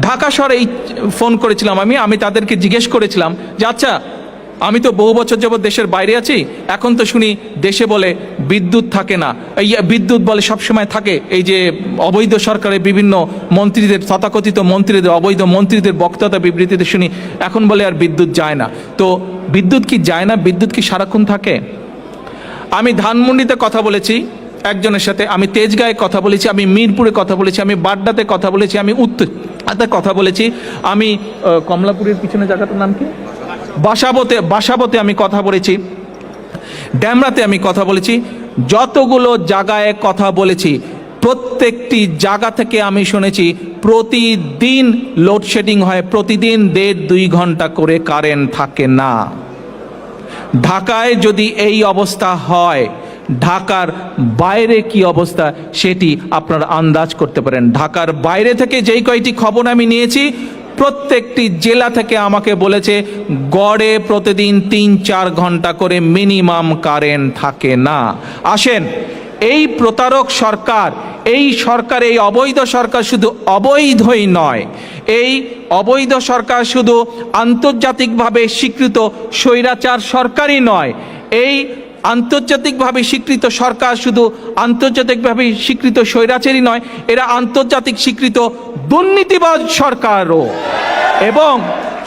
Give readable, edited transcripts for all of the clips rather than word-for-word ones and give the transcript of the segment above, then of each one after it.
ঢাকা শহরে ফোন করেছিলাম আমি তাদেরকে জিজ্ঞেস করেছিলাম যে আচ্ছা, আমি তো বহু বছর যাবৎ দেশের বাইরে আছি, এখন তো শুনি দেশে বলে বিদ্যুৎ থাকে না, এই বিদ্যুৎ বলে সবসময় থাকে, এই যে অবৈধ সরকারের বিভিন্ন মন্ত্রীদের, তথাকথিত মন্ত্রীদের, অবৈধ মন্ত্রীদের বক্তব্য বিবৃতিতে শুনি এখন বলে আর বিদ্যুৎ যায় না। তো বিদ্যুৎ কি যায় না? বিদ্যুৎ কি সারাক্ষণ থাকে? আমি ধানমন্ডিতে কথা বলেছি একজনের সাথে, আমি তেজগাঁয়ে কথা বলেছি, আমি মিরপুরে কথা বলেছি, আমি বাড্ডাতে কথা বলেছি, আমি উত্তরাতে কথা বলেছি, আমি কমলাপুরের পিছনে জায়গাটার নাম কি, বাসাবোতে আমি কথা বলেছি, ড্যামরাতে আমি কথা বলেছি। যতগুলো জায়গায় কথা বলেছি প্রত্যেকটি জায়গা থেকে আমি শুনেছি প্রতিদিন লোডশেডিং হয়, প্রতিদিন 1.5-2 ঘন্টা করে কারেন্ট থাকে না। ঢাকায় যদি এই অবস্থা হয়, ঢাকার বাইরে কি অবস্থা সেটি আপনারা আন্দাজ করতে পারেন। ঢাকার বাইরে থেকে যেই কয়টি খবর আমি নিয়েছি, প্রত্যেকটি জেলা থেকে আমাকে বলেছে গড়ে প্রতিদিন 3-4 ঘন্টা করে মিনিমাম কারেন্ট থাকে না। আসেন, এই প্রতারক সরকার, এই অবৈধ সরকার শুধু অবৈধই নয়, এই অবৈধ সরকার শুধু আন্তর্জাতিকভাবে স্বীকৃত স্বৈরাচার সরকারই নয়, এই আন্তর্জাতিকভাবে স্বীকৃত সরকার শুধু আন্তর্জাতিকভাবে স্বীকৃত স্বৈরাচারই নয়, এরা আন্তর্জাতিক স্বীকৃত দুর্নীতিবাজ সরকারও। এবং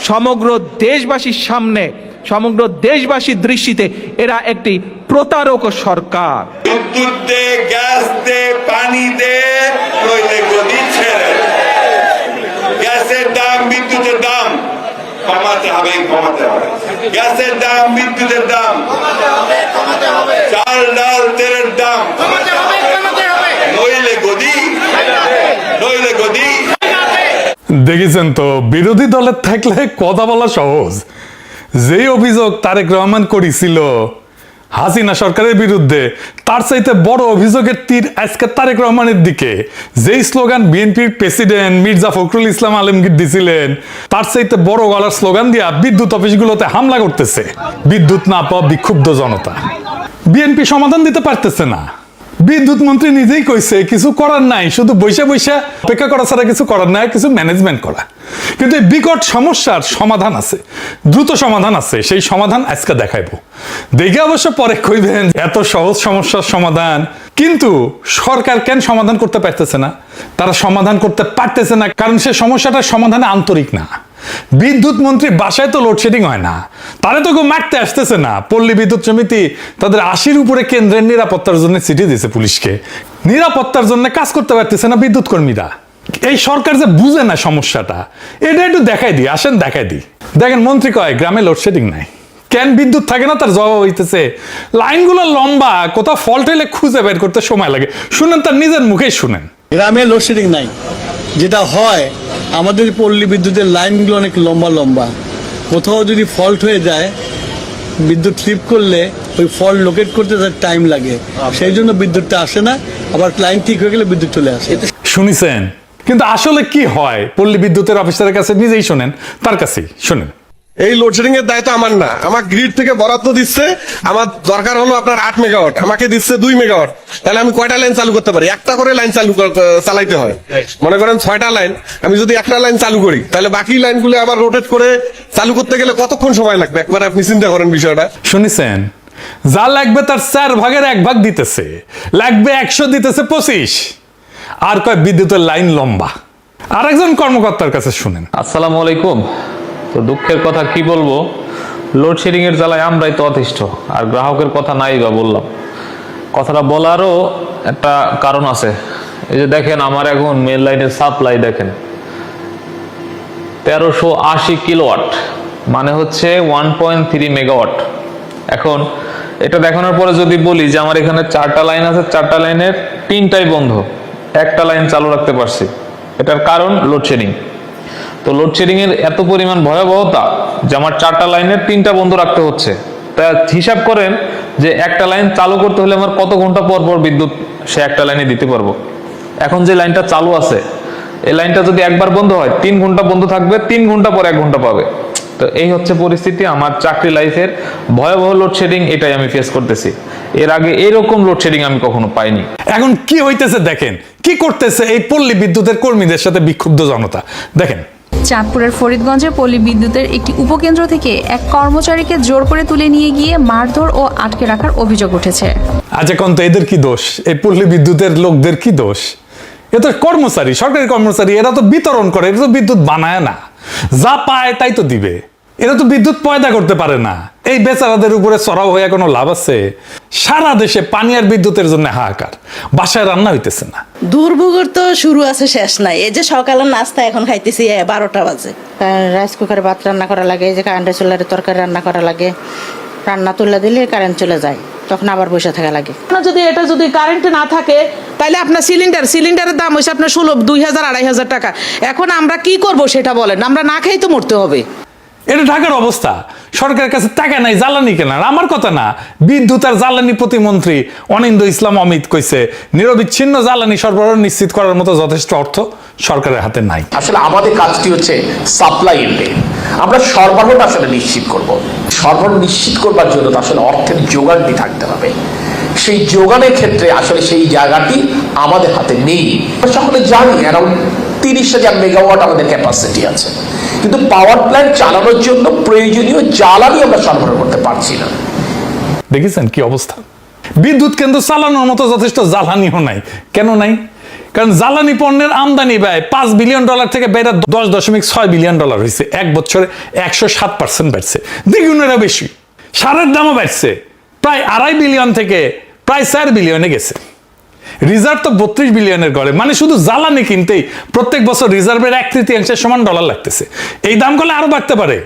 সমগ্র দেশবাসীর সামনে, সমগ্র দেশবাসীর দৃষ্টিতে এরা একটি প্রতারক সরকার। বিদ্যুৎ দে, গ্যাস দে, পানি দে, নইলে গদি ছেড়ে। গ্যাসের দাম, বিদ্যুতের দাম কমাতে হবে। গ্যাসের দাম, বিদ্যুতের দাম, চাল ডাল তেলের দাম, নইলে গদি, নইলে গদি। দেখেছেন তো, বিরোধী দলের থাকলে কথা বলা সহজ। যেই অভিযোগ তারেক রহমান করেছিল হাসিনা সরকারের বিরুদ্ধে, তার চাইতে বড় অভিযোগের তীর আজকে তারেক রহমানের দিকে। যেই স্লোগান বিএনপির প্রেসিডেন্ট মির্জা ফখরুল ইসলাম আলমগীর দিছিলেন, তার চাইতে বড় গলার স্লোগান দিয়া বিদ্যুৎ অফিসগুলোতে হামলা করতেছে বিদ্যুৎ না পাওয়া বিক্ষুব্ধ জনতা। বিএনপি সমাধান দিতে পারতেছে না। বিদ্যুৎ মন্ত্রী নিজেই কইছে কিছু করার নাই, শুধু বৈশা বৈশা অপেক্ষা করা ছাড়া কিছু করার নাই, কিছু ম্যানেজমেন্ট করা। কিন্তু এই বিকট সমস্যার সমাধান আছে, দ্রুত সমাধান আছে, সেই সমাধান আজকে দেখাইবো। দেখে অবশ্য পরে কইবেন এত সহজ সমস্যার সমাধান, কিন্তু সরকার কেন সমাধান করতে পারতেছে না? তারা সমাধান করতে পারতেছে না কারণ সে সমস্যাটার সমাধানে আন্তরিক না। বিদ্যুৎ মন্ত্রী বাসায় তো লোডশেডিং হয় না, তারা তো কেউ মারতে আসতেছে না। পল্লী বিদ্যুৎ সমিতি তাদের 80-র উপরে কেন্দ্রের নিরাপত্তার জন্য চিঠি দিয়েছে পুলিশকে। নিরাপত্তার জন্য কাজ করতে পারতেছে না বিদ্যুৎ কর্মীরা। এই সরকার যে বুঝে না সমস্যাটা, এটা একটু দেখাই দিই, আসেন দেখাই দিই। দেখেন, মন্ত্রী কয় গ্রামে লোডশেডিং নাই, কেন বিদ্যুৎ থাকে না তার জবাব হইতেছে লাইনগুলো লম্বা, কোথাও ফল্ট হলে খুঁজে বের করতে সময় লাগে। শুনেন, তার নিজের মুখেই শুনেন। গ্রামে লোডশেডিং নাই, যেটা হয় আমাদের পল্লী বিদ্যুতের লাইনগুলো অনেক লম্বা লম্বা। কোথাও যদি ফল্ট হয়ে যায়, বিদ্যুৎ ট্রিপ করলে ওই ফল্ট লোকেট করতে তার টাইম লাগে, সেই জন্য বিদ্যুৎটা আসে না। আবার লাইন ঠিক হয়ে গেলে বিদ্যুৎ চলে আসে। শুনিছেন? কিন্তু আসলে কি হয় পল্লী বিদ্যুতের অফিসারের কাছে নিজেই শোনেন, তার কাছেই শোনেন। এই লোডশেডিং এর দায়িত্ব আমার না, আমার গ্রিড থেকে বরাদ্দ দিচ্ছে। আমার দরকার হলো আপনার 8 মেগাওয়াট, আমাকে দিচ্ছে 2 মেগাওয়াট। তাহলে আমি কয়টা লাইন চালু করতে পারি? একটা করে লাইন চালাইতে হয়। মনে করেন 6টা লাইন, আমি যদি একটা লাইন চালু করি, তাহলে বাকি লাইনগুলো আবার রোটেট করে চালু করতে গেলে কতক্ষণ সময় লাগবে? একবার আপনি চিন্তা করেন বিষয়টা। শুনেছেন? যা লাগবে তার 4 ভাগের 1 ভাগ দিতেছে, লাগবে 100 দিতেছে 25। আর কয় বিদ্যুতের লাইন লম্বা। আর একজন কর্মকর্তার কাছে শুনেন। আসসালামু আলাইকুম। তো দুঃখের কথা কি বলবো, লোডশেডিং এর জ্বালায় আমরাই তো অতিষ্ঠ, আর গ্রাহকের কথা নাই বা বললাম। কথাটা বলারও একটা কারণ আছে। এই যে দেখেন, আমার এখন মেন লাইনের সাপ্লাই দেখেন 1380 কিলোওয়াট, মানে হচ্ছে 1.3 মেগাওয়াট। এখন এটা দেখানোর পরে যদি বলি যে আমার এখানে 4টা লাইন আছে, 4টা লাইনের 3টাই বন্ধ, একটা লাইন চালু রাখতে পারছি, এটার কারণ লোডশেডিং। তো লোডশেডিং এর এত পরিমাণ ভয়াবহতা যে আমার 4টা লাইনের 3টা বন্ধ রাখতে হচ্ছে। তা হিসাব করেন যে একটা লাইন চালু করতে হলে আমার কত ঘন্টা পর পর বিদ্যুৎ সে একটা লাইনে দিতে পারবো। এখন যে লাইনটা চালু আছে, এই লাইনটা যদি একবার বন্ধ হয় 3 ঘন্টা বন্ধ থাকবে, 3 ঘন্টা পর 1 ঘন্টা পাবে। তো এই হচ্ছে পরিস্থিতি আমার চাকরি লাইফের। ভয়াবহ লোডশেডিং, এটাই আমি ফেস করতেছি। এর আগে এরকম লোডশেডিং আমি কখনো পাইনি। এখন কি হইতেছে দেখেন, কি করতেছে এই পল্লী বিদ্যুতের কর্মীদের সাথে বিক্ষুব্ধ জনতা দেখেন। চাঁদপুরের ফরিদগঞ্জে পল্লী বিদ্যুতের একটি উপকেন্দ্র থেকে এক কর্মচারীকে জোর করে তুলে নিয়ে গিয়ে মারধর ও আটকে রাখার অভিযোগ উঠেছে। আচ্ছা কোন তো এদের কি দোষ? এই পল্লী বিদ্যুতের লোকদের কি দোষ? এ তো কর্মচারী, সরকারি কর্মচারী, এরা তো বিতরণ করে, এরা তো বিদ্যুৎ বানায় না, যা পায় তাই তো দিবে, এরা তো বিদ্যুৎ পয়দা করতে পারে না। এই বেচারাদের উপরে চড়াও হয়ে কোনো লাভ আছে? সারা দেশে পানি আর বিদ্যুতের জন্য হাহাকার, বাসায় রান্না হইতেছে না। দুর্ভোগের তো শুরু আছে শেষ নাই। এই যে সকালের নাস্তা এখন খাইতেছি 12টা বাজে, রাইস কুকারে ভাত রান্না করা লাগে, এই যে কারেন্টের চুলারে তরকারি রান্না করা লাগে, রান্না তুলে দিলে কারেন্ট চলে যায়, তখন আবার বসে থাকা লাগে। যদি এটা যদি কারেন্ট না থাকে তাহলে আপনার সিলিন্ডারের দাম হয়েছে আপনার 2000-2500 টাকা। এখন আমরা কি করব সেটা বলেন, আমরা না খেয়েই তো মরতে হবে। এটা ঢাকার অবস্থা, সরকারের কাছে টাকা নাই জ্বালানি কেনার। আমার কথা না, বিদ্যুৎ আর জ্বালানি প্রতিমন্ত্রী অনিন্দ ইসলাম অমিত কইছে নিরবিচ্ছিন্ন জ্বালানি সরবরাহ নিশ্চিত করার মতো যথেষ্ট অর্থ সরকারের হাতে নাই। আসলে আমাদের কাজটি হচ্ছে সাপ্লাই এন্ডে, আমরা সরবরাহটা আসলে নিশ্চিত করব। সরবরাহ নিশ্চিত করবার জন্য তো আসলে অর্থের যোগানটি থাকতে হবে। সেই যোগানের ক্ষেত্রে আসলে সেই জায়গাটি আমাদের হাতে নেই। আমরা সকলে জানি অ্যারাউন্ড 30,000 মেগাওয়াট আমাদের ক্যাপাসিটি আছে, কিন্তু পাওয়ার প্ল্যান্ট চালানোর জন্য প্রয়োজনীয় জ্বালানি আমরা সরবরাহ করতে পারছি না। দেখেছেন কি অবস্থা? বিদ্যুৎ কেন্দ্র চালানোর মতো যথেষ্ট জ্বালানিও নাই। কেন নাই? কারণ জ্বালানি পণ্যের আমদানি ব্যয় $5 বিলিয়ন থেকে বেড়ে $10.6 বিলিয়ন হয়েছে। এক বছরে 107% বাড়ছে, দ্বিগুণেরও বেশি। সারের দামও বাড়ছে, প্রায় 2.5 বিলিয়ন থেকে প্রায় 4 বিলিয়নে গেছে। রিজার্ভ তো 32 বিলিয়নের গড়ে, মানে শুধু জ্বালানি কিনতেই প্রত্যেক বছর রিজার্ভের 1/3 সমান ডলার লাগতেছে। এই দাম করলে আরো বাড়তে পারে।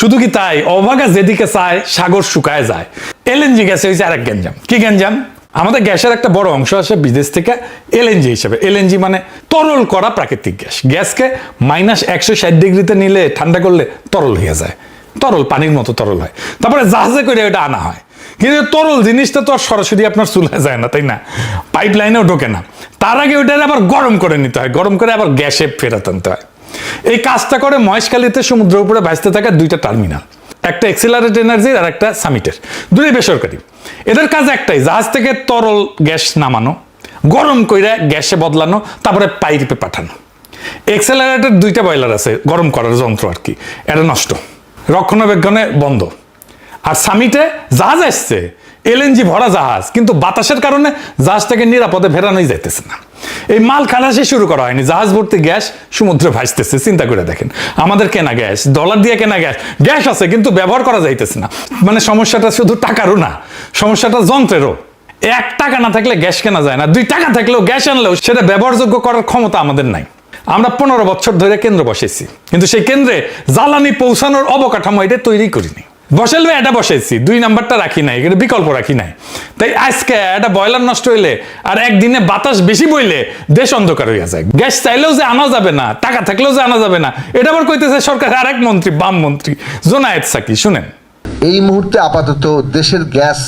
শুধু কি তাই, অভাগা যেদিকে চায় সাগর শুকায় যায়। এলএনজি গ্যাসে হয়েছে আরেক গ্যাঞ্জাম। কি গ্যাঞ্জাম? আমাদের গ্যাসের একটা বড় অংশ আসে বিদেশ থেকে এলএনজি হিসেবে। এলএনজি মানে তরল করা প্রাকৃতিক গ্যাস। গ্যাসকে -160 ডিগ্রিতে নিলে ঠান্ডা করলে তরল হয়ে যায়, তরল পানির মতো তরল হয়। তারপরে জাহাজে করে এটা আনা হয়। কিন্তু তরল জিনিসটা তো আর সরাসরি আপনার চুলায় যায় না, তাই না? পাইপ লাইনেও ঢোকে না। তার আগে ওইটা আবার গরম করে নিতে হয়, গরম করে আবার গ্যাসে ফেরত আনতে হয়। এই কাজটা করে মহেশখালীতে সমুদ্রের উপরে ভাসতে থাকা 2টা টার্মিনাল, একটা এক্সিলারেট এনার্জির আর একটা সামিটের, দুটোই বেসরকারি। এদের কাজ একটাই, জাহাজ থেকে তরল গ্যাস নামানো, গরম করে গ্যাসে বদলানো, তারপরে পাইপে পাঠানো। এক্সিলারেটের 2টা বয়লার আছে, গরম করার যন্ত্র আর কি, এটা নষ্ট, রক্ষণাবেক্ষণে বন্ধ। আর সামিটে জাহাজ আসছে, এলএনজি ভরা জাহাজ, কিন্তু বাতাসের কারণে জাহাজটাকে নিরাপদে ফেরানোই যাইতেছে না। এই মাল খালাসি শুরু করা হয়নি, জাহাজ ভর্তি গ্যাস সমুদ্রে ভাসতেছে। চিন্তা করে দেখেন, আমাদের কেনা গ্যাস, ডলার দিয়ে কেনা গ্যাস, গ্যাস আছে কিন্তু ব্যবহার করা যাইতেছে না। মানে সমস্যাটা শুধু টাকারও না, সমস্যাটা যন্ত্রেরও। 1 টাকা না থাকলে গ্যাস কেনা যায় না, 2 টাকা থাকলেও গ্যাস আনলেও সেটা ব্যবহারযোগ্য করার ক্ষমতা আমাদের নাই। আমরা 15 বছর ধরে কেন্দ্র বসেছি, কিন্তু সেই কেন্দ্রে জ্বালানি পৌঁছানোর অবকাঠামো এটা তৈরি করিনি। বসাইলে এটা বসাইছি, 2 নাম্বারটা রাখি নাই, এটা বিকল্প রাখি নাই। তাই আজকে একটা বয়লার নষ্ট হইলে আর একদিনে বাতাস বেশি বইলে দেশ অন্ধকার হইয়া যায়। গ্যাস চাইলেও যে আনা যাবে না, টাকা থাকলেও যে আনা যাবে না, এটা আবার কইতেছে সরকারের আরেক মন্ত্রী, বাম মন্ত্রী জোনায়েদ সাকি। শুনেন, এই মুহূর্তে আপাতত দেশের গ্যাস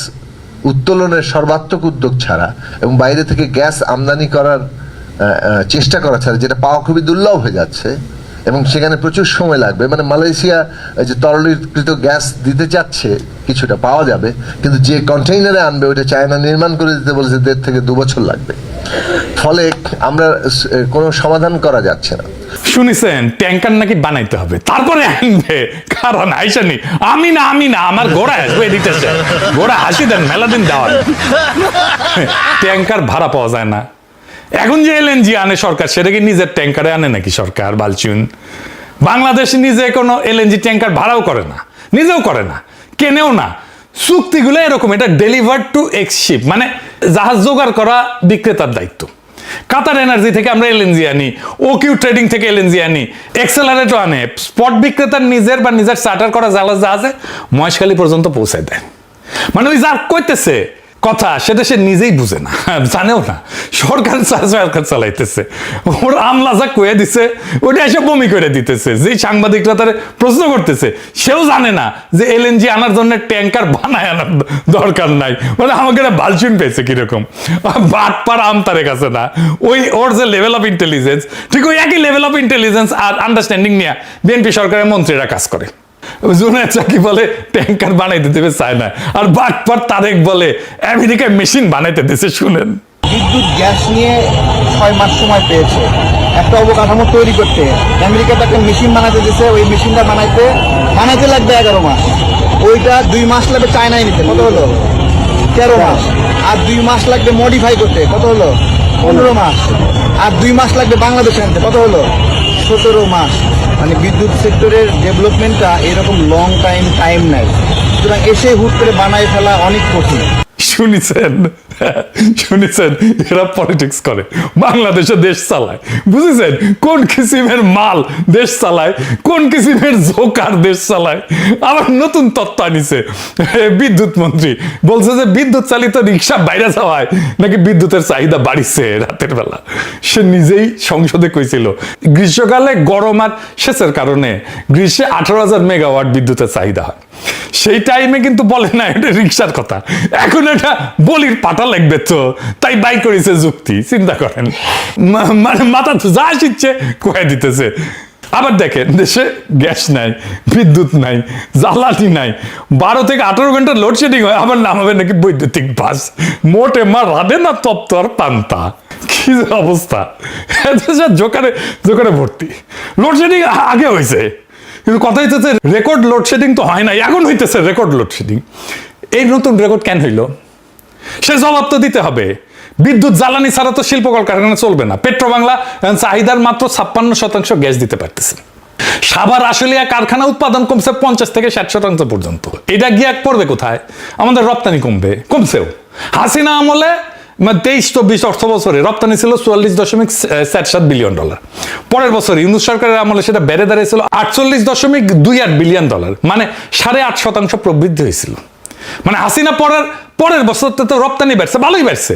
উত্তোলনের সর্বাত্মক উদ্যোগ ছাড়া এবং বাইরে থেকে গ্যাস আমদানি করার চেষ্টা করা ছাড়া, যেটা পাওয়া খুবই দুর্লভ হয়ে যাচ্ছে এবং সেখানে প্রচুর সময় লাগবে। মানে মালয়েশিয়া যে তরলীকৃত গ্যাস দিতে চাচ্ছে, কিছুটা পাওয়া যাবে, কিন্তু যে কন্টেইনারে আনবে ওটা চায়না নির্মাণ করে দিতে বলেছে, 1.5 থেকে 2 বছর লাগবে। ফলে আমরা কোনো সমাধান করা যাচ্ছে না। শুনেছেন ট্যাঙ্কার নাকি বানাইতে হবে, তারপরে আনবে। কারণ আইসানি আমি না আমার ঘোড়া আসবে দিতেছে, ঘোড়া হাসি দেন, মেলা দিন দেওয়ার। ট্যাঙ্কার ভাড়া পাওয়া যায় না। এখন যে এলএনজি আনে সরকার, সেটা কি নিজের ট্যাঙ্কারে আনে নাকি সরকার? বালচুন। বাংলাদেশ নিজে কোনো এলএনজি ট্যাঙ্কার ভাড়াও করে না, নিজেও করে না, কেনেও না। চুক্তিগুলো এরকম, এটা ডেলিভার্ড টু এক্সশিপ, মানে জাহাজ জোগাড় করা বিক্রেতার দায়িত্ব। কাতার এনার্জি থেকে আমরা এলএনজি আনি, ওকিউ ট্রেডিং থেকে এলএনজি আনি, এক্সেলারেটও আনে, স্পট বিক্রেতার নিজের বা নিজের চার্টার করা জাহাজে মহেশখালী পর্যন্ত পৌঁছায় দেয়। মানে ওই যার কইতেছে কথা সেটা সে নিজেই বুঝে না, জানেও না। সরকার চালাইতেছে, ওর আমলা যা কয়ে দিছে ওটা এসে বমি করে দিতেছে। যে সাংবাদিকরা তার প্রশ্ন করতেছে সেও জানে না যে এলএনজি আনার জন্য ট্যাঙ্কার বানায় আনার দরকার নাই। মানে আমাকে একটা বালচুন পেয়েছে কিরকম, বাটপার আম তার কাছে না। ওই ওর যে লেভেল অফ ইন্টেলিজেন্স, ঠিক ওই একই লেভেল অফ ইন্টেলিজেন্স আর আন্ডারস্ট্যান্ডিং নিয়ে বিএনপি সরকারের মন্ত্রীরা কাজ করে। জুনায়েদ সাকি বলে ট্যাঙ্কার বানাইতে দেবে চায় না, আর বাটপার তারেক বলে আমেরিকায় মেশিন বানাইতে দিছে। শুনেন, বিদ্যুৎ গ্যাস নিয়ে 6 মাস সময় পেয়েছে একটা অবকাঠামো তৈরি করতে। আমেরিকাতে একটা মেশিন বানাতে দিয়েছে, ওই মেশিনটা বানাইতে লাগবে 11 মাস, ওইটা 2 মাস লাগবে চায়নায় নিতে, কত হলো 13 মাস। আর 2 মাস লাগবে মডিফাই করতে, কত হলো 15 মাস। আর 2 মাস লাগবে বাংলাদেশে আনতে, কত হলো 17 মাস। মানে বিদ্যুৎ সেক্টরের ডেভেলপমেন্টটা এরকম লং টাইম নেয়, সুতরাং এসে হুট করে বানায় ফেলা অনেক কঠিন। শুনেছেন এরা পলিটিক্স করে, বাংলাদেশে দেশ চালায়, বুঝেছেন কোন কিসিমের মাল দেশ চালায়, কোন কিসিমের জোকার দেশ চালায়। আবার নতুন তত্ত্ব আনিছে বিদ্যুৎ মন্ত্রী, বলছে যে বিদ্যুৎ চালিত রিক্সা বাইরে যাওয়ায় নাকি বিদ্যুতের চাহিদা বাড়িছে রাতের বেলা। সে নিজেই সংসদে কইছিল গ্রীষ্মকালে গরম আর সেচের কারণে গ্রীষ্মে 18,000 মেগাওয়াট বিদ্যুতের চাহিদা হয়। সেই টাইমে কিন্তু বলে না এটা রিক্সার কথা, এখন এটা বলির পাটা লাগবে তো, তাই বাই করেছে যুক্তি। চিন্তা করেন, মানে মাথা যা শিখছে কয়ে দিতেছে। আবার দেখেন দেশে গ্যাস নাই, বিদ্যুৎ নাই, জ্বালানি নাই, 12 থেকে 18 ঘন্টা লোডশেডিং হয়, আবার নাম হবে নাকি বৈদ্যুতিক বাস। মোটে মা রাধে না তপ্ত আর পান্তা, কি যে অবস্থা, জোকারে ভর্তি। লোডশেডিং আগে হয়েছে, কিন্তু কথা হইতেছে রেকর্ড লোডশেডিং তো হয় না, এখন হইতেছে রেকর্ড লোডশেডিং। এই নতুন রেকর্ড কেন হইল সে জবাব তো দিতে হবে। বিদ্যুৎ জ্বালানি ছাড়া তো শিল্প কলকারখানা চলবে না। পেট্রোবাংলা চাহিদার মাত্র 56% গ্যাস দিতে পারতেছে। সাভার আশুলিয়া কারখানা উৎপাদন কমছে 50 থেকে 60% পর্যন্ত। এটা গিয়ে পড়বে কোথায়? আমাদের রপ্তানি কমছেও। হাসিনা আমলে 23-24 অর্থ বছরে রপ্তানি ছিল $44.78 বিলিয়ন। পরের বছর ইউনূস সরকারের আমলে সেটা বেড়ে দাঁড়িয়েছিল $48.28 বিলিয়ন, মানে 8.5% প্রবৃদ্ধি হয়েছিল। মানে হাসিনা পরের বছর তো রপ্তানি বাড়ছে, ভালোই বাড়ছে।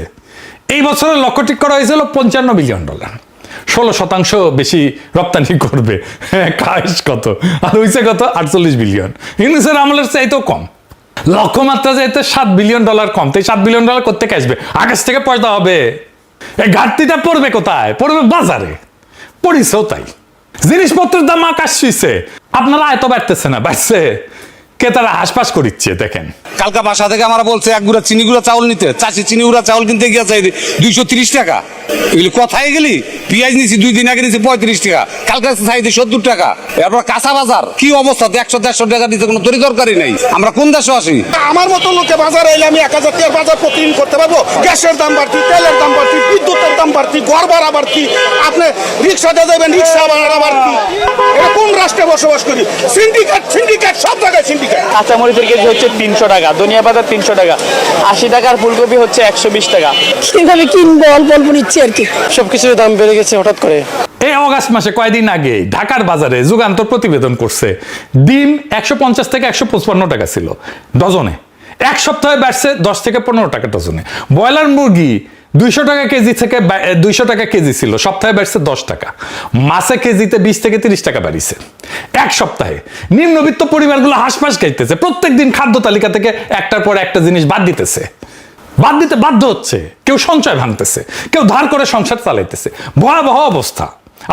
এই বছরের লক্ষ্য ঠিক করা হয়েছিল $55 বিলিয়ন, 16% বেশি রপ্তানি করবে। খাইস কত, আর হয়েছে কত 48 বিলিয়ন। ইউনূসের আমলের চাইতেও কম। লক্ষ্যমাত্রা যেতে $7 বিলিয়ন কম। তো $7 বিলিয়ন করতে আসবে, আকাশ থেকে পয়দা হবে। এই ঘাটতিটা পড়বে কোথায়? পড়বে বাজারে। পড়িছেও তাই, জিনিসপত্রের দাম আকাশ ছুঁইছে, আপনারা আয়ত বাড়তেছে না, বাড়ছে কে তারা হাসপাস করিচ্ছে। দেখেন কালকা বাসা থেকে আমরা বলছে 1 গুঁড়া চিনি গুঁড়া চাউল নিতে, চাষি চিনি গুঁড়া চাউল কিনতে গিয়েছে 230 টাকা। এগুলি কোথায় গেলি? পেঁয়াজ নিছি 2 দিন আগে নিছি 35 টাকা, কালকে চাইতে 70 টাকা। এরপর কাঁচা বাজার কি অবস্থা, 100-150 টাকা দিতে কোনো তরি দরকারই নেই। আমরা কোন দেশে আসি? আমার মতো লোকে বাজারে এলে আমি 1000 টাকার বাজার প্রতিদিন করতে পারবো? গ্যাসের দাম বাড়তি, তেলের দাম বাড়তি, বিদ্যুতের দাম বাড়তি, ঘর ভাড়া বাড়তি, আপনি রিক্সাতে যাবেন রিক্সা ভাড়া বাড়তি। এটা কোন রাষ্ট্রে বসবাস করি? সিন্ডিকেট সব জায়গায় সিন্ডিকেট। কাঁচামরিচের কেজি হচ্ছে 300 টাকা, ধনিয়া পাতা 300 টাকা, 80 টাকার ফুলকপি হচ্ছে 120 টাকা। কিভাবে কিনবো, অল্প অল্প নিচ্ছে আর কি। সবকিছুর দাম বেড়ে গেছে হঠাৎ করে। এই অগাস্ট মাসে কয়েকদিন আগে ঢাকার বাজারে যুগান্তর প্রতিবেদন করছে ডিম 150 থেকে 155 টাকা ছিল ডজনে, এক সপ্তাহে বাড়ছে 10 থেকে 15 টাকা ডজনে। ব্রয়লার মুরগি 200 টাকা কেজি থেকে 200 টাকা কেজি ছিল, সপ্তাহে বাড়ছে 10 টাকা। মাছে কেজিতে 20 থেকে 30 টাকা বাড়িছে এক সপ্তাহে। নিম্নবিত্ত পরিবারগুলো হাসপাস খাইতেছে, প্রত্যেক দিন খাদ্য তালিকা থেকে একটার পর একটা জিনিস বাদ দিতে বাধ্য হচ্ছে। কেউ সঞ্চয় ভাঙতেছে, কেউ ধার করে সংসার চালাইতেছে। ভয়াবহ অবস্থা,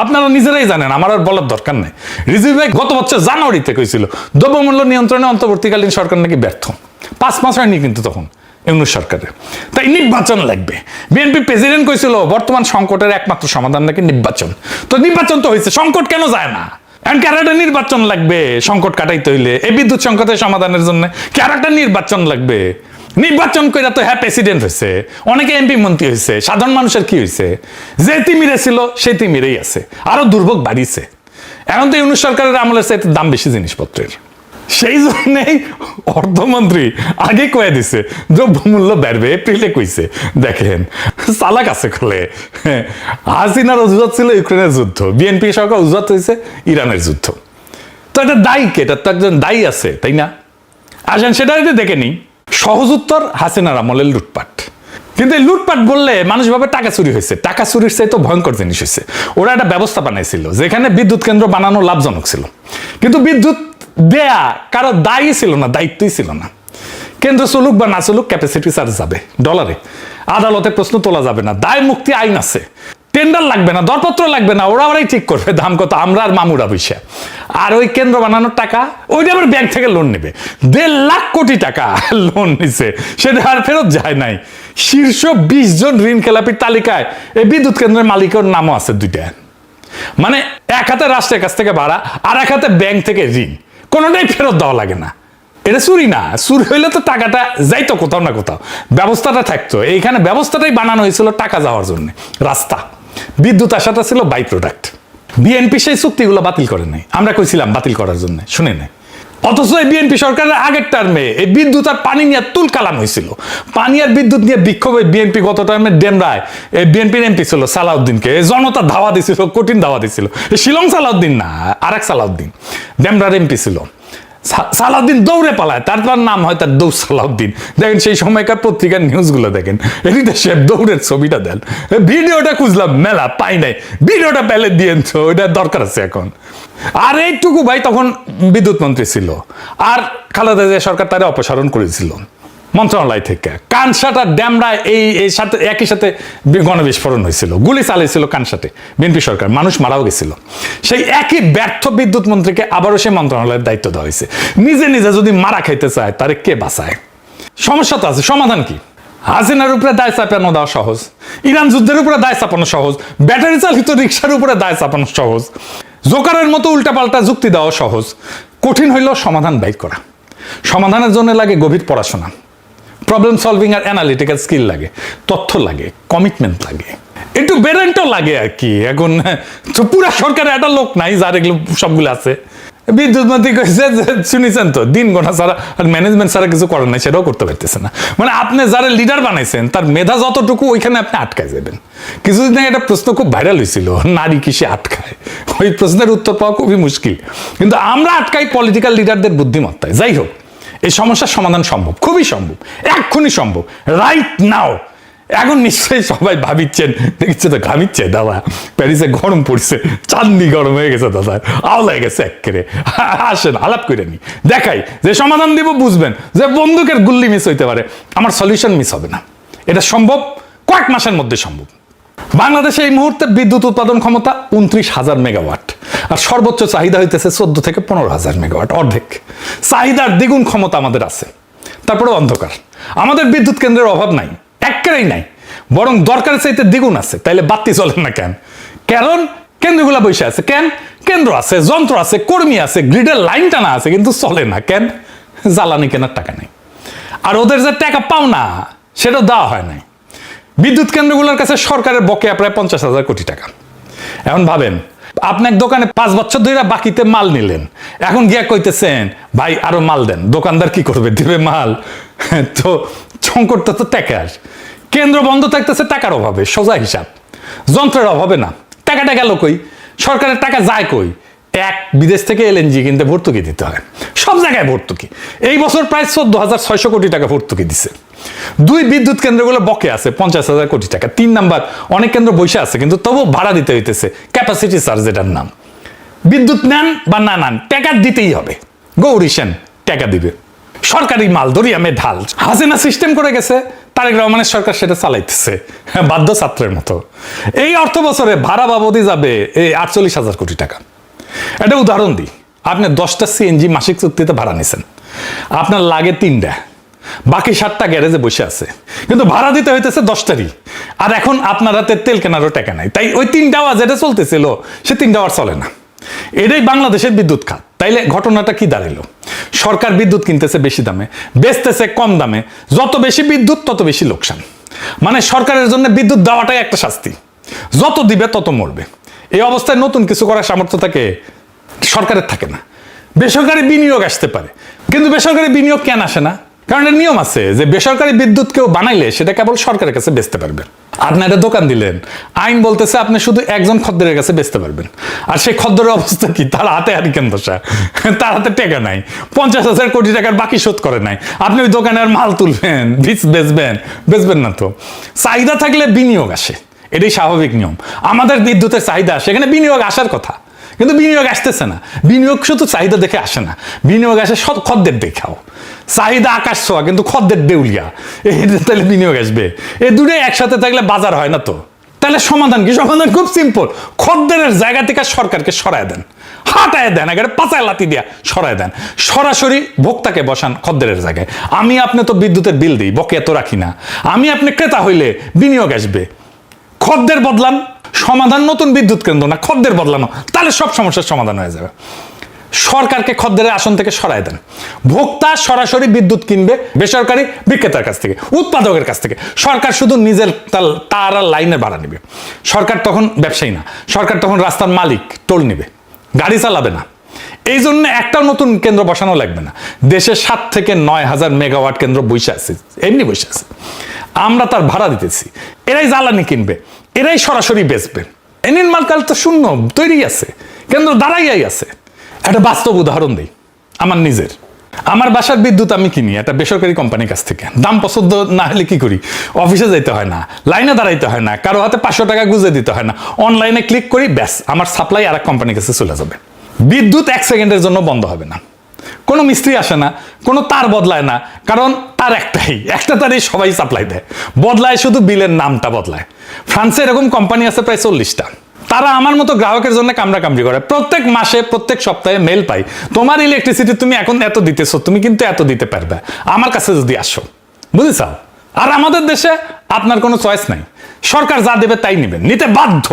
আপনারা নিজেরাই জানেন, আমার আর বলার দরকার নেই। রিজভি ভাই গত বছর জানুয়ারিতে কইছিল দ্রব্যমূল্য নিয়ন্ত্রণে অন্তর্বর্তীকালীন সরকার নাকি ব্যর্থ। 5 মাস হয়নি কিন্তু তখন ইউনূস সরকারের, তাই নির্বাচন লাগবে। বিএনপি প্রেসিডেন্ট কইছিল বর্তমান সংকটের একমাত্র সমাধান নাকি নির্বাচন। তো নির্বাচন তো হয়েছে, সংকট কেন যায় না? এখন ক্যারাটা নির্বাচন লাগবে সংকট কাটাইতে হইলে, এই বিদ্যুৎ সংকটের সমাধানের জন্য ক্যারাটা নির্বাচন লাগবে। নির্বাচন করে তো হ্যাঁ প্রেসিডেন্ট হয়েছে, অনেকে এমপি মন্ত্রী হয়েছে, সাধারণ মানুষের কি হয়েছে? যে তিমিরে ছিল সেই তিমিরেই আছে, আরো দুর্ভোগ বাড়িছে। এখন তো ইউনূস সরকারের আমলের চাইতে দাম বেশি জিনিসপত্রের। সেই জন্যই অর্থমন্ত্রী আগে কয়ে দিছে দ্রব্যমূল্য বাড়বে, এপ্রিলে কইছে। দেখেন চালাক আছে খোলে। হাসিনার অজুহাত ছিল ইউক্রেনের যুদ্ধ, বিএনপি সরকার অজুহাত হয়েছে ইরানের যুদ্ধ। তো এটা দায়ী কে? এটা তো একজন দায়ী আছে, তাই না? আসেন সেটা দেখে নিই। সহজ উত্তর, হাসিনার আমলের লুটপাট। কিন্তু এই লুটপাট বললে মানুষ ভাবে টাকা চুরি হয়েছে। টাকা চুরির চাইতে ভয়ঙ্কর জিনিস হয়েছে। ওরা একটা ব্যবস্থা বানাইছিল যেখানে বিদ্যুৎ কেন্দ্র বানানো লাভজনক ছিল, কিন্তু বিদ্যুৎ দেয়া কারো দায়ী ছিল না, দায়িত্বই ছিল না। কেন্দ্র চলুক বা না চলুক ক্যাপাসিটি চার্জ যাবে ডলারে, আদালতে প্রশ্ন তোলা যাবে না, দায় মুক্তি আইন আছে, টেন্ডার লাগবে না, দরপত্র লাগবে না, ওরাই ঠিক করবে দাম কত, আমরা আর মামুরা বৈশা। আর ওই কেন্দ্র বানানোর টাকা ওইটা আবার ব্যাংক থেকে লোন নেবে। 1.5 লাখ কোটি টাকা লোন নিছে, সেটা আর ফেরত যায় নাই। শীর্ষ 20 জন ঋণ খেলাপির তালিকায় এই বিদ্যুৎ কেন্দ্রের মালিকের নামও আছে 2টা। মানে এক হাতে রাষ্ট্রের কাছ থেকে ভাড়া, আর এক হাতে ব্যাংক থেকে ঋণ, কোনোটাই ফেরত দেওয়া লাগে না। এটা চুরি না, চুরি হইলে তো টাকাটা যাইতো কোথাও না কোথাও, ব্যবস্থাটা থাকতো। এইখানে ব্যবস্থাটাই বানানো হয়েছিল টাকা যাওয়ার জন্য। রাস্তা, বিদ্যুৎ আসাটা ছিল বাই প্রোডাক্ট। বিএনপি সেই চুক্তিগুলো বাতিল করে নাই, আমরা কইছিলাম বাতিল করার জন্য, শুনে নাই। অথচ এই বিএনপি সরকারের আগের টার্মে এই বিদ্যুৎ আর পানি নিয়ে তুল কালাম হয়েছিল। পানি আর বিদ্যুৎ নিয়ে বিক্ষোভে বিএনপি গত টার্মে ডেমরায় এই বিএনপির এমপি ছিল সালাউদ্দিনকে জনতা ধাওয়া দিছিল, কঠিন ধাওয়া দিছিল। শিলং সালাউদ্দিন না, আরেক সালাউদ্দিন ডেমরার এমপি ছিল। সালাউদ্দিন দৌড়ে পালায়, তারপর নাম হয় তার দৌড় সালাউদ্দিন। দেখেন সেই সময়কার পত্রিকার নিউজগুলো দেখেন, এদিকে সে দৌড়ের ছবিটা দেন। ভিডিওটা খুঁজলাম মেলা পাই নাই, ভিডিওটা পেলে দিয়েন তো, ওইটা দরকার আছে এখন। আর এইটুকু ভাই তখন বিদ্যুৎ মন্ত্রী ছিল, আর খালেদা জিয়া সরকার তারা অপসারণ করেছিল মন্ত্রণালয় থেকে। কানসাটা ড্যামরায় এই সাথে একই সাথে গণবিস্ফোরণ হয়েছিল, গুলি চালিয়েছিল কানসাটে বিএনপি সরকার, মানুষ মারাও গেছিল। সেই একই ব্যর্থ বিদ্যুৎ মন্ত্রীকে আবারও সেই মন্ত্রণালয়ের দায়িত্ব দেওয়া হয়েছে। নিজে নিজে যদি মারা খাইতে চায় তারে কে বাঁচায়? সমস্যা তো আছে, সমাধান কি? হাসিনার উপরে দায় চাপানো দেওয়া সহজ, ইরান যুদ্ধের উপরে দায় চাপানো সহজ, ব্যাটারি চালিত রিক্সার উপরে দায় চাপানো সহজ, জোকারের মতো উল্টাপাল্টা যুক্তি দেওয়া সহজ। কঠিন হইল সমাধান বাইর করা। সমাধানের জন্য লাগে গভীর পড়াশোনা, প্রবলেম সলভিং আর অ্যানালিটিক্যাল স্কিল লাগে, তথ্য লাগে, কমিটমেন্ট লাগে, একটু বেরেন্টও লাগে আর কি। এখন তো পুরা সরকারে একটা লোক নাই যার এগুলো সবগুলো আছে। বিদ্যুৎ মন্ত্রী কইছে যে শুনেছেন তো, দিন গোনা ছাড়া আর ম্যানেজমেন্ট ছাড়া কিছু করার নাই, সেটাও করতে পারতেছে না। মানে আপনি যারা লিডার বানাইছেন তার মেধা যতটুকু ওইখানে আপনি আটকায় যাবেন। কিছুদিন আগে একটা প্রশ্ন খুব ভাইরাল হয়েছিল, নারী কিসে আটকায়? ওই প্রশ্নের উত্তর পাওয়া খুবই মুশকিল, কিন্তু আমরা আটকাই পলিটিক্যাল লিডারদের বুদ্ধিমত্তায়। যাই হোক, এই সমস্যার সমাধান সম্ভব, খুবই সম্ভব, এক্ষুনি সম্ভব, রাইট নাও। এখন নিশ্চয়ই সবাই ভাবিচ্ছেন, দেখছে তো ঘামিচ্ছে দাদা, প্যারিসে গরম পড়ছে, চাঁদনি গরম হয়ে গেছে দাদা, আওলায় গেছে একেবারে। আসেন আলাপ করে নি, দেখাই যে সমাধান দিব, বুঝবেন যে বন্দুকের গুল্লি মিস হইতে পারে, আমার সলিউশন মিস হবে না। এটা সম্ভব, কয়েক মাসের মধ্যে সম্ভব। বাংলাদেশে এই মুহূর্তে বিদ্যুৎ উৎপাদন ক্ষমতা 29,000 মেগাওয়াট, আর সর্বোচ্চ চাহিদা হইতেছে 14 থেকে 15,000 মেগাওয়াট, অর্ধেক। চাহিদার দ্বিগুণ ক্ষমতা আমাদের আছে, তারপরে অন্ধকার। আমাদের বিদ্যুৎ কেন্দ্রের অভাব নাই, একেবারেই নাই, বরং দরকারের চাইতে দ্বিগুণ আছে। তাইলে বাতি চলে না কেন? কারণ কেন্দ্রগুলা বসে আছে। কেন? কেন্দ্র আছে, যন্ত্র আছে, কর্মী আছে, গ্রিডের লাইন টানা আছে, কিন্তু চলে না কেন? জ্বালানি কেনার টাকা নেই, আর ওদের যে টাকা পাও না সেটা দেওয়া হয় নাই। বিদ্যুৎ কেন্দ্রগুলোর কাছে সরকারের বকেয়া প্রায় 50,000 কোটি টাকা। এখন ভাবেন, আপনি এক দোকানে 5 বছর ধরে বাকিতে মাল নিলেন, এখন গিয়া কইতেছেন ভাই আরো মাল দেন, দোকানদার কি করবে? দেবে মাল? তো সংকটটা তো টাকার। কেন্দ্র বন্ধ থাকতেছে টাকার অভাবে, সোজা হিসাব। যন্ত্রের অভাবে না, টাকাটা গেল কই? সরকারের টাকা যায় কই? এক, বিদেশ থেকে এলএনজি কিনতে ভর্তুকি দিতে হয়, সব জায়গায় ভর্তুকি। এই বছর প্রায় 14,600 কোটি টাকা ভর্তুকি দিছে। 2, বিদ্যুৎ কেন্দ্রগুলো বকে আছে 50,000 কোটি টাকা। 3 নাম্বার, অনেক কেন্দ্র বসে আছে কিন্তু তবু ভাড়া দিতে হইতেছে, ক্যাপাসিটি চার্জ যেটার নাম। বিদ্যুৎ নেন বা না নেন, টাকা দিতেই হবে। গৌরী সেন টাকা দিবে, সরকারি মাল দরিয়ামে ঢাল। হাসিনা সিস্টেম করে গেছে, তারেক রহমানের সরকার সেটা চালাইতেছে বাধ্য ছাত্রের মতো। এই অর্থ বছরে ভাড়া বাবদই যাবে এই 48,000 কোটি টাকা। একটা উদাহরণ দিই, আপনি 10টা সিএনজি মাসিক চুক্তিতে ভাড়া নিছেন, আপনার লাগে 3টা, বাকি 7টা গ্যারেজে বসে আছে, কিন্তু ভাড়া দিতে হইতেছে 10টারই। আর এখন আপনার হাতে তেল কেনারও টাকা নাই, তাই ওই 3টা আওয়াজ যেটা চলতেছিল সে 3টা আর চলে না। এটাই বাংলাদেশের বিদ্যুৎ খাত। তাইলে ঘটনাটা কি দাঁড়াইলো? সরকার বিদ্যুৎ কিনতেছে বেশি দামে, বেচতেছে কম দামে, যত বেশি বিদ্যুৎ তত বেশি লোকসান। মানে সরকারের জন্য বিদ্যুৎ দেওয়াটাই একটা শাস্তি, যত দিবে তত মরবে। এই অবস্থায় নতুন কিছু করার সামর্থ্য থাকে সরকারের, থাকে না। বেসরকারি বিনিয়োগ আসতে পারে, কিন্তু বেসরকারি বিনিয়োগ কেন আসে না? কারণ এর নিয়ম আছে যে বেসরকারি বিদ্যুৎ কেউ বানাইলে সেটা কেবল সরকারের কাছে বেচতে পারবেন। আপনি একটা দোকান দিলেন, আইন বলতেছে আপনি শুধু একজন খদ্দেরের কাছে বেচতে পারবেন। আর সেই খদ্দেরের অবস্থা কি? তার হাতে হারিকেন দশা, তার হাতে টাকা নাই, 50,000 কোটি টাকার বাকি শোধ করে নাই। আপনি ওই দোকানে আর মাল তুলবেন, বেচবেন না তো। চাহিদা থাকলে বিনিয়োগ আসে, এটাই স্বাভাবিক নিয়ম। আমাদের বিদ্যুতের চাহিদা, সেখানে বিনিয়োগ আসার কথা, কিন্তু বিনিয়োগ আসতেছে না। বিনিয়োগ শুধু চাহিদা দেখে আসে না, বিনিয়োগ আসে খদ্দের দেখাও। চাহিদা আকাশ ছোঁয়া, কিন্তু খদ্দের দেউলিয়া, তাহলে বিনিয়োগ আসবে। এই দুটোই একসাথে থাকলে বাজার হয় না তো। তাহলে সমাধান কি? সমাধান খুব সিম্পল, খদ্দের জায়গা থেকে সরকারকে সরায় দেন। হাটায় দেন, একেবারে পাচায় লাতি দিয়া সরায় দেন, সরাসরি ভোক্তাকে বসান খদ্দেরের জায়গায়। আমি আপনি তো বিদ্যুতের বিল দিই, বকেয়া তো রাখি না। আমি আপনি ক্রেতা হইলে বিনিয়োগ আসবে, খদ্দের বদলান, সমাধান নতুন বিদ্যুৎ কেন্দ্র না, খদ্দের বদলানো, তাহলে সব সমস্যার সমাধান হয়ে যাবে। সরকারকে খদ্দের আসন থেকে সরায় দেন, ভোক্তা সরাসরি বিদ্যুৎ কিনবে বেসরকারি বিক্রেতার কাছ থেকে, উৎপাদকের কাছ থেকে। সরকার শুধু নিজের তার লাইনের ভাড়া নেবে। সরকার তখন ব্যবসায়ী না, সরকার তখন রাস্তার মালিক, টোল নেবে, গাড়ি চালাবে না। এই জন্য একটাও নতুন কেন্দ্র বসানো লাগবে না। দেশে 7 থেকে 9,000 মেগাওয়াট কেন্দ্র বসে আছে, এমনি বসে আছে, আমরা তার ভাড়া দিতেছি। এরাই জ্বালানি কিনবে, এরাই সরাসরি বেচবে। এনির মালকাল তো শূন্য তৈরি আছে, কেন্দ্র দাঁড়াইয়াই আছে। একটা বাস্তব উদাহরণ দিই আমার নিজের। আমার বাসার বিদ্যুৎ আমি কিনি একটা বেসরকারি কোম্পানির কাছ থেকে। দাম পছন্দ না হলে কি করি, অফিসে যাইতে হয় না, লাইনে দাঁড়াইতে হয় না, কারো হাতে 500 টাকা গুঁজে দিতে হয় না, অনলাইনে ক্লিক করি, ব্যাস আমার সাপ্লাই আর এক কোম্পানির কাছে চলে যাবে। বিদ্যুৎ 1 সেকেন্ডের জন্য বন্ধ হবে না, কোনো মিস্ত্রি আসে না, কোনো তার বদলায় না, কারণ তার একটা তারই সবাই সাপ্লাই দেয়, বদলায় শুধু বিলের নামটা বদলায়। ফ্রান্সে এরকম কোম্পানি আছে প্রায় 40টা। তারা আমার মতো গ্রাহকের জন্য কামড়ি করে, প্রত্যেক মাসে প্রত্যেক সপ্তাহে মেল পাই, তোমার ইলেকট্রিসিটি তুমি এখন এত দিতেছো, তুমি কিন্তু এত দিতে পারবে আমার কাছে যদি আসো, বুঝেছ? আর আমাদের দেশে আপনার কোনো চয়েস নাই, সরকার যা দেবে তাই নেবেন, নিতে বাধ্য,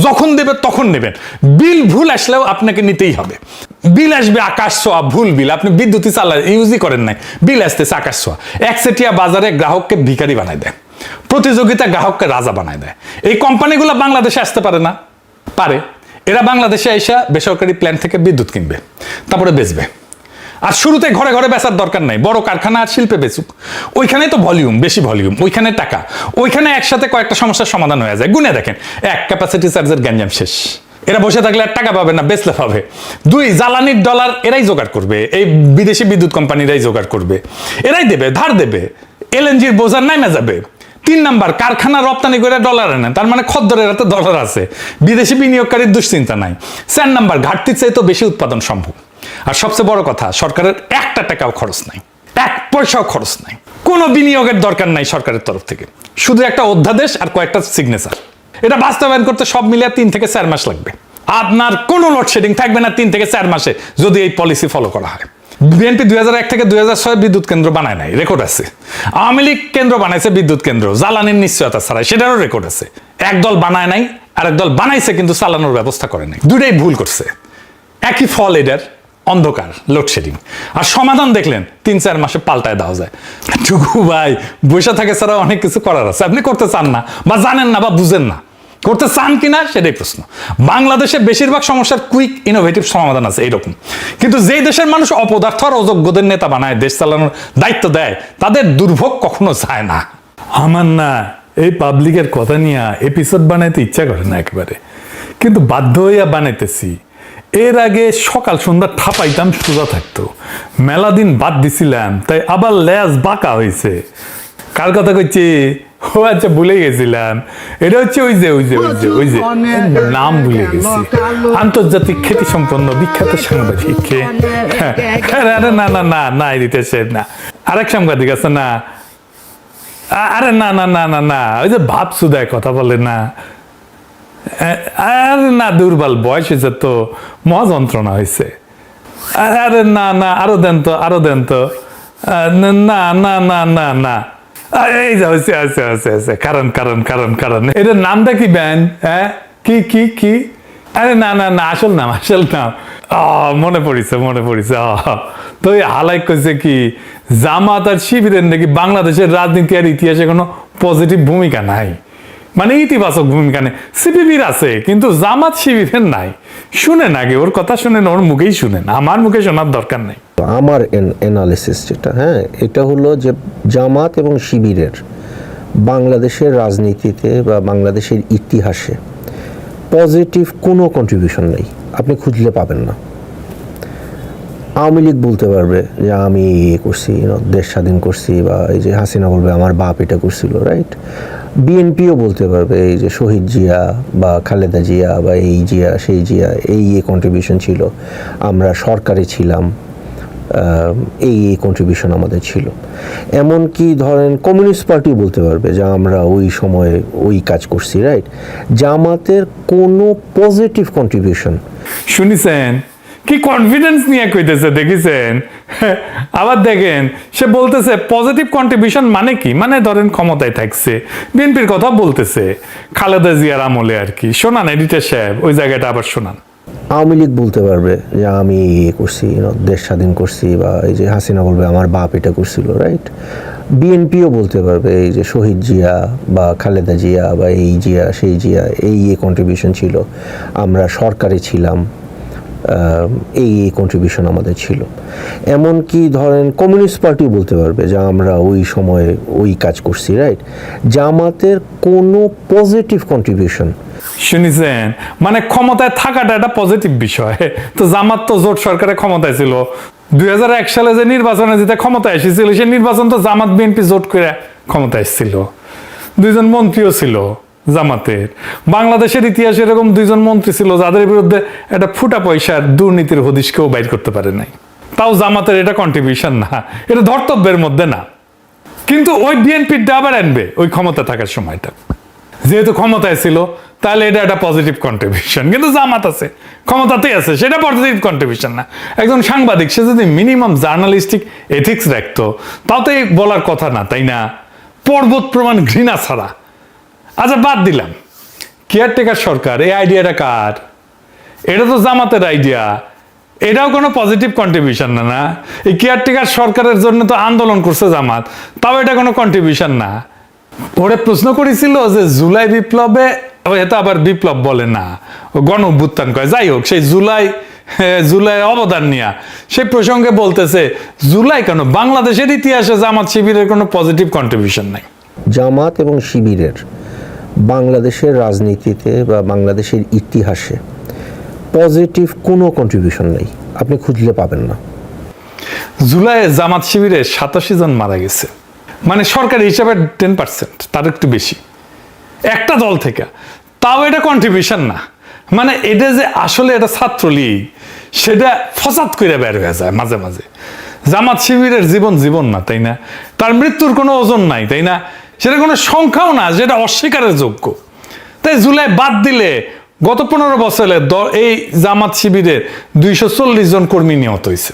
যখন দেবে তখন নেবেন। বিল ভুল আসলেও আপনাকে নিতেই হবে। বিল আসবে আকাশ ছোঁয়া, ভুল বিল, আপনি বিদ্যুৎই ইউজই করেন নাই, বিল আসতেছে আকাশ ছোঁয়া। একচেটিয়া বাজারে গ্রাহককে ভিখারি বানায় দেয়, প্রতিযোগিতা গ্রাহককে রাজা বানায় দেয়। এই কোম্পানিগুলো বাংলাদেশে আসতে পারে না? পারে। এরা বাংলাদেশে এসে বেসরকারি প্ল্যান্ট থেকে বিদ্যুৎ কিনবে, তারপরে বেচবে। আর শুরুতে ঘরে ঘরে বেচার দরকার নাই, বড় কারখানা আর শিল্পে বেচুক, ওইখানে তো ভলিউম, বেশি ভলিউম, ওইখানে টাকা, ওইখানে একসাথে কয়েকটা সমস্যার সমাধান হয়ে যায়। গুনে দেখেন, 1 ক্যাপাসিটি চার্জের গ্যাঞ্জাম শেষ। এরা বসে থাকলে আর টাকা পাবে না, বেচলে পাবে। 2 জ্বালানির ডলার এরাই জোগাড় করবে, এই বিদেশি বিদ্যুৎ কোম্পানিরাই জোগাড় করবে, এরাই দেবে, ধার দেবে, এলএনজির বোঝার নামে যাবে। 3 নাম্বার, কারখানা রপ্তানি করে ডলার আনে, তার মানে খদ্দরের হাতে ডলার আছে, বিদেশি বিনিয়োগকারীর দুশ্চিন্তা নাই। 4 নাম্বার, ঘাটতির চাইতে তো বেশি উৎপাদন সম্ভব। আর সবচেয়ে বড় কথা, সরকারের 1 টাকাও খরচ নাই, 1 পয়সাও খরচ নাই, কোনো বিনিয়োগের দরকার নাই সরকারের তরফ থেকে, শুধু একটা অধ্যাদেশ আর কয়েকটা সিগনেচার। এটা বাস্তবায়ন করতে সব মিলিয়ে 3 থেকে 4 মাস লাগবে। আপনার কোনো লোডশেডিং থাকবে না 3 থেকে 4 মাসে, যদি এই পলিসি ফলো করা হয়। বিএনপি 2001 থেকে 2006 বিদ্যুৎ কেন্দ্র বানায় নাই, রেকর্ড আছে। আওয়ামী লীগ কেন্দ্র বানাইছে বিদ্যুৎ কেন্দ্র, জ্বালানির নিশ্চয়তা ছাড়াই, সেটারও রেকর্ড আছে। এক দল বানায় নাই, আর এক দল বানাইছে কিন্তু চালানোর ব্যবস্থা করে নাই, দুটাই ভুল করছে। একই ফল এটার, অন্ধকার, লোডশেডিং। আর সমাধান দেখলেন 3-4 মাসে পাল্টায় দেওয়া যায়। টুকু ভাই বসে থাকে ছাড়া অনেক কিছু করার আছে, আপনি করতে চান না, বা জানেন না, বা বুঝেন না, করতে চান কিনা সেটাই প্রশ্ন। বাংলাদেশে বেশিরভাগ সমস্যার কুইক ইনোভেটিভ সমাধান আছে এইরকম, কিন্তু যেই দেশের মানুষ অপদার্থ আর অযোগ্যদের নেতা বানায়, দেশ চালানোর দায়িত্ব দেয়, তাদের দুর্ভোগ কখনো যায় না। আমার না এই পাবলিকের কথা নিয়ে এপিসোড বানাইতে ইচ্ছা করে না একেবারে, কিন্তু বাধ্য হইয়া বানাইতেছি। এর আগে সকাল সন্ধ্যা ঠাপাইতাম, সোজা থাকতো, মেলা দিন বাদ দিছিলাম, তাই আবার লেজ বাঁকা হয়েছে। কার কথা কইছি? ও আচ্ছা, ভুলে গেছিলাম, এটা হচ্ছে ওই যে নাম ভুলে গেছি, আন্তর্জাতিক খ্যাতি সম্পন্ন বিখ্যাত সাংবাদিক। আরে না না না না, এডিটেশন না, আরেক সাংবাদিক আছে না, আরে না না না না না, ওই যে ভাব সুদায় কথা বলে না, আরে না, দুর্বল বয়স হয়েছে তো, মহা যন্ত্রণা হয়েছে। আরে না না, আরো দেন তো, আরো দেন তো, না না না না না, এই যে হয়েছে, আছে আছে আছে, কারণ কারণ কারণ কারণ, এটার নামটা কি ব্যান্ড? হ্যাঁ, কি কি কি? আরে না না না, আসল নাম, আসল নাম, মনে পড়িছে, মনে পড়িছে। তো এই হালাই কইছে কি, জামাত আর শিবিরের নাকি বাংলাদেশের রাজনীতি আর ইতিহাসে কোনো পজিটিভ ভূমিকা নাই, মানে ইতিবাচক ভূমিকা নেই। সিপিবির আছে, কিন্তু জামাত শিবিরের নাই। শুনেন আগে ওর কথা, শুনেন, ওর মুখেই শুনেন, আমার মুখে শোনার দরকার নেই। আমার অ্যানালিসিস যেটা, হ্যাঁ, এটা হলো যে জামাত এবং শিবিরের বাংলাদেশের রাজনীতিতে বা বাংলাদেশের ইতিহাসে পজিটিভ কোনো কন্ট্রিবিউশন নেই, আপনি খুঁজলে পাবেন না। আওয়ামী লীগ বলতে পারবে যে আমি করছি, দেশ স্বাধীন করছি, বা এই যে হাসিনা বলবে আমার বাপ এটা করছিল, রাইট? বিএনপিও বলতে পারবে এই যে শহীদ জিয়া বা খালেদা জিয়া বা এই জিয়া সেই জিয়া, এই কন্ট্রিবিউশন ছিল, আমরা সরকারে ছিলাম, এই কন্ট্রিবিউশন আমাদের ছিল। এমনকি ধরেন কমিউনিস্ট পার্টিও বলতে পারবে যে আমরা ওই সময়ে ওই কাজ করছি, রাইট? জামাতের কোনো পজিটিভ কন্ট্রিবিউশন শুনেছেন? কি কনফিডেন্স নিয়ে কইতেছে দেখেছেন? আবার দেখেন সে বলতেছে পজিটিভ কন্ট্রিবিউশন মানে কি, মানে ধরেন ক্ষমতায় থাকছে, বিএনপির কথা বলতেছে খালেদা জিয়ার আমলে আর কি। শোনান এডিটর সাহেব ওই জায়গাটা আবার শোনান। আওয়ামী লীগ বলতে পারবে যে আমি করছি, দেশ স্বাধীন করছি, বা এই যে হাসিনা বলবে আমার বাপ এটা করছিল, রাইট? বিএনপিও বলতে পারবে এই যে শহীদ জিয়া বা খালেদা জিয়া বা এই জিয়া সেই জিয়া এই কন্ট্রিবিউশন ছিল, আমরা সরকারে ছিলাম, এই কন্ট্রিবিউশন আমাদের ছিল। এমনকি ধরেন কমিউনিস্ট পার্টিও বলতে পারবে যে আমরা ওই সময়ে ওই কাজ করছি, রাইট? জামাতের কোনো পজিটিভ কন্ট্রিবিউশন শুনেছেন? মানে ক্ষমতায় থাকাটা একটা পজিটিভ বিষয়। তো জামাত তো জোট সরকারে ক্ষমতায় ছিল, 2001 সালে যে নির্বাচনে যেতে ক্ষমতায় এসেছিল সেই নির্বাচন তো জামাত বিএনপি জোট করে ক্ষমতায় এসেছিল, 2 জন মন্ত্রীও ছিল জামাতের। বাংলাদেশের ইতিহাসে এরকম 2 জন মন্ত্রী ছিল যাদের বিরুদ্ধে একটা ফুটা পয়সার দুর্নীতির হদিশ কেউ বাইর করতে পারে নাই। তাও জামাতের এটা কন্ট্রিবিউশন না, এটা ধর্তব্যের মধ্যে না। কিন্তু ওই বিএনপির আবার আনবে ওই ক্ষমতা থাকার সময়টা, যেহেতু ক্ষমতায় ছিল তাহলে এটা একটা পজিটিভ কন্ট্রিবিউশন। কিন্তু জামাত আছে, ক্ষমতাতেই আছে, সেটা পজিটিভ কন্ট্রিবিউশন না। একজন সাংবাদিক সে যদি মিনিমাম জার্নালিস্টিক এথিক্স রাখতো তাও তো বলার কথা না, তাই না? পর্বত প্রমাণ ঘৃণা ছাড়া। আচ্ছা বাদ দিলাম, কেয়ারটেকার সরকার এই আইডিয়াটা কার? এটা তো জামাতের আইডিয়া, এটাও কোনো পজিটিভ কন্ট্রিবিউশন না। না, এই কেয়ারটেকার সরকারের জন্য তো আন্দোলন করছে জামাত, তাও এটা কোনো কন্ট্রিবিউশন না। ওরে প্রশ্ন করেছিল যে জুলাই বিপ্লবে, এটা আবার বিপ্লব বলে না, গণ অভ্যুত্থান কয়, যাই হোক, সেই জুলাই অবদান নিয়ে সেই প্রসঙ্গে বলতেছে জুলাই কেন, বাংলাদেশের ইতিহাসে জামাত শিবিরের কোনো পজিটিভ কন্ট্রিবিউশন নাই। জামাত এবং শিবিরের বাংলাদেশের রাজনীতিতে বা বাংলাদেশের ইতিহাসে পজিটিভ কোনো কন্ট্রিবিউশন নেই, আপনি খুঁজলে পাবেন না। জুলাইয়ে জামাত শিবিরে 87 জন মারা গেছে, মানে সরকারি হিসাবে 10%, তার একটু বেশি, একটা দল থেকে। তাও এটা কন্ট্রিবিউশন না। মানে এটা যে আসলে এটা ছাত্রলীগ সেটা ফসাদ করে বের হয়ে যায় মাঝে মাঝে। জামাত শিবিরের জীবন না, তাই না? তার মৃত্যুর কোনো ওজন নাই, তাই না? সেটা কোনো সংখ্যাও না যেটা অস্বীকারের যোগ্য। তাই জুলাই বাদ দিলে গত 15 বছরে এই জামাত শিবিরের 240 জন কর্মী নিহত হয়েছে,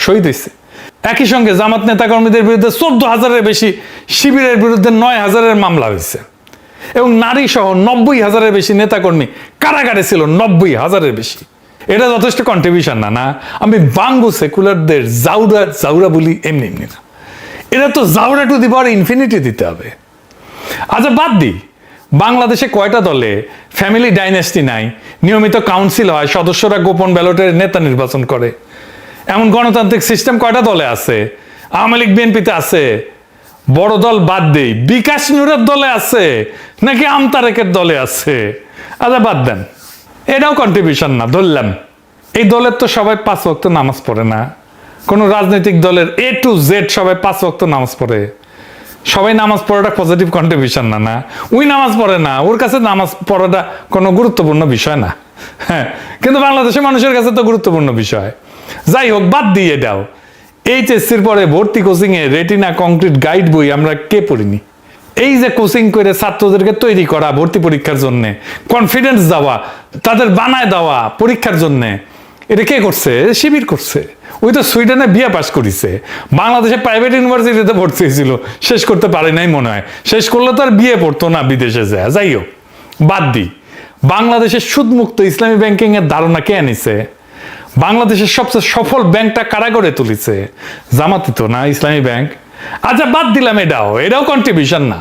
শহীদ হয়েছে। একই সঙ্গে জামাত নেতাকর্মীদের বিরুদ্ধে 14,000-এর বেশি, শিবিরের বিরুদ্ধে 9,000-এর মামলা হয়েছে, এবং নারী সহ 90,000-এর বেশি নেতাকর্মী কারাগারে ছিল, 90,000-এর বেশি। এটা যথেষ্ট কন্ট্রিবিউশন না? না, আমি বাঙ্গু সেকুলারদের জাউরা বলি এমনি না, এটা তো জাউরা টু দি পাওয়ার ইনফিনিটি দিতে হবে। আচ্ছা বাদ দিই, বাংলাদেশে কয়টা দলে ফ্যামিলি ডাইনেস্টি নাই, নিয়মিত কাউন্সিল হয়, সদস্যরা গোপন ব্যালটের নেতা নির্বাচন করে, এমন গণতান্ত্রিক সিস্টেম কয়টা দলে আছে? আওয়ামী লীগ বিএনপিতে আছে। বড় দল বাদ দেই, বিকাশ নুরের দলে আছে নাকি আমতারেকের দলে আছে? আচ্ছা বাদ দেন, এটাও কন্ট্রিবিউশন না ধরলাম। এই দলের তো সবাই 5 ওয়াক্ত নামাজ পড়ে না। কোন রাজনৈতিক দলের A to Z সবাই 5 ওয়াক্ত নামাজ পড়ে, সবাই নামাজ পড়াটা পজিটিভ কন্ট্রিবিউশন না? না, ওই নামাজ পড়ে না, ওর কাছে নামাজ পড়াটা কোনো গুরুত্বপূর্ণ বিষয় না। হ্যাঁ, কিন্তু বাংলাদেশের মানুষের কাছে তো গুরুত্বপূর্ণ বিষয়। যাই হোক, বাদ দিয়ে এটাও, এইচএসসির পরে ভর্তি কোচিং এ রেটিনা কংক্রিট গাইড বই আমরা কে পড়িনি? এই যে কোচিং করে ছাত্রদেরকে তৈরি করা ভর্তি পরীক্ষার জন্য, কনফিডেন্স দেওয়া, তাদের বানায় দেওয়া পরীক্ষার জন্য, এটা কে করছে? শিবির করছে। ওই তো সুইডেনে বিয়ে পাস করেছে, বাংলাদেশে প্রাইভেট ইউনিভার্সিটিতে ভর্তি হয়েছিল, শেষ করতে পারে নাই মনে হয়। শেষ করলে তো আর বিয়ে পড়তো না বিদেশে যায়। যাই হোক, বাদ দিই, বাংলাদেশের সুদমুক্ত ইসলামী ব্যাংকিং এর ধারণা কে আনিছে? বাংলাদেশের সবচেয়ে সফল ব্যাংকটা কারা করে তুলেছে? জামাতি তো না, ইসলামী ব্যাংক। আচ্ছা বাদ দিলাম, এটাও কন্ট্রিবিউশন না।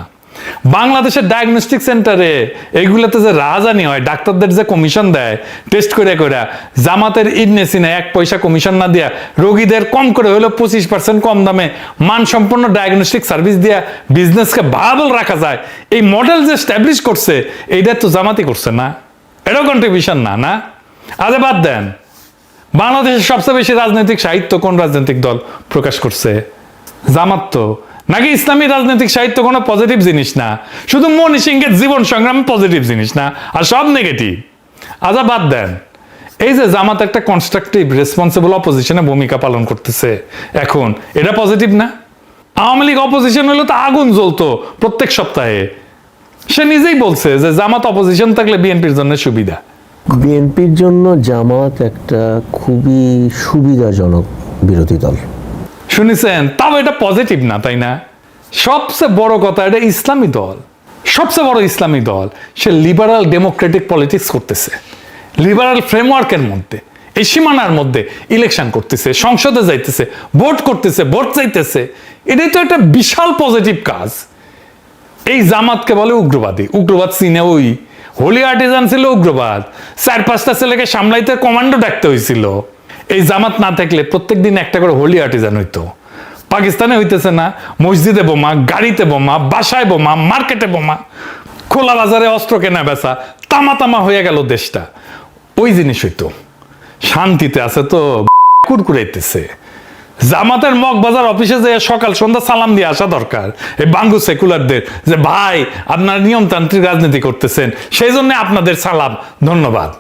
বাংলাদেশের ডায়াগনস্টিক সেন্টারে এইগুলোতে যে রাজানি হয়, ডাক্তারদের যে কমিশন দেয় টেস্ট করে জামাতের ইডনেসিনে 1 পয়সা কমিশন না দিয়া রোগীদের কম করে হলেও 25% কম দামে মানসম্পন্ন ডায়াগনস্টিক সার্ভিস দিয়া বিজনেসকে ভায়াবল রাখা যায়, এই মডেল যে স্ট্যাবলিশ করছে এইটা তো জামাতি করছে না? এটাও কন্ট্রিবিউশন না? না, আরে বাদ দেন, বাংলাদেশের সবচেয়ে বেশি রাজনৈতিক সাহিত্য কোন রাজনৈতিক দল প্রকাশ করছে? জামাত তো। নাকি ইসলামী রাজনৈতিক সাহিত্য কোনো পজিটিভ জিনিস না? শুধু মনি সিংহের জীবন সংগ্রাম পজিটিভ জিনিস না, আর সব নেগেটিভ? আচ্ছা বাদ দেন, এই যে জামাত একটা কনস্ট্রাকটিভ রেসপন্সিবল অপোজিশনে ভূমিকা পালন করতেছে এখন, এটা পজিটিভ না? আওয়ামী লীগ অপোজিশন হলে তো আগুন জ্বলতো প্রত্যেক সপ্তাহে। সে নিজেই বলছে যে জামাত অপোজিশন থাকলে বিএনপির জন্য সুবিধা। বিএনপির জন্য জামাত একটা খুবই সুবিধাজনক বিরোধী দল। শুনেছেন, তাও এটা পজিটিভ না, তাই না? সবচেয়ে বড় কথা, এটা ইসলামী দল, সবচেয়ে বড় ইসলামী দল। সে লিবারাল ডেমোক্রেটিক পলিটিক্স করতেছে, লিবারাল ফ্রেমওয়ার্কের মধ্যে, এই সীমানার মধ্যে ইলেকশন করতেছে, সংসদে যাইতেছে, ভোট করতেছে, ভোট চাইতেছে। এটাই তো একটা বিশাল পজিটিভ কাজ। এই জামাতকে বলে উগ্রবাদী। উগ্রবাদ চীনে ওই হোলি আর্টিজান ছিল উগ্রবাদ, 4-5টা ছেলেকে সামলাইতে কমান্ডো ডাকতে হয়েছিল। এই জামাত না থাকলে প্রত্যেকদিন একটা করে হোলি আর্টিজান হইতো। পাকিস্তানে হইতেছে না, মসজিদে বোমা, গাড়িতে বোমা, বাসায় বোমা, মার্কেটে বোমা, খোলা বাজারে অস্ত্র কেনা বেচা, তামা তামা হয়ে গেল দেশটা। ওই জিনিস হইতো। শান্তিতে আছে তো কুরকুরাইতেছে। জামাতের মগবাজার অফিসে যে সকাল সন্ধ্যা সালাম দিয়ে আসা দরকার এই বাঙ্গু সেকুলারদের, যে ভাই আপনারা নিয়মতান্ত্রিক রাজনীতি করতেছেন, সেই জন্য আপনাদের সালাম, ধন্যবাদ।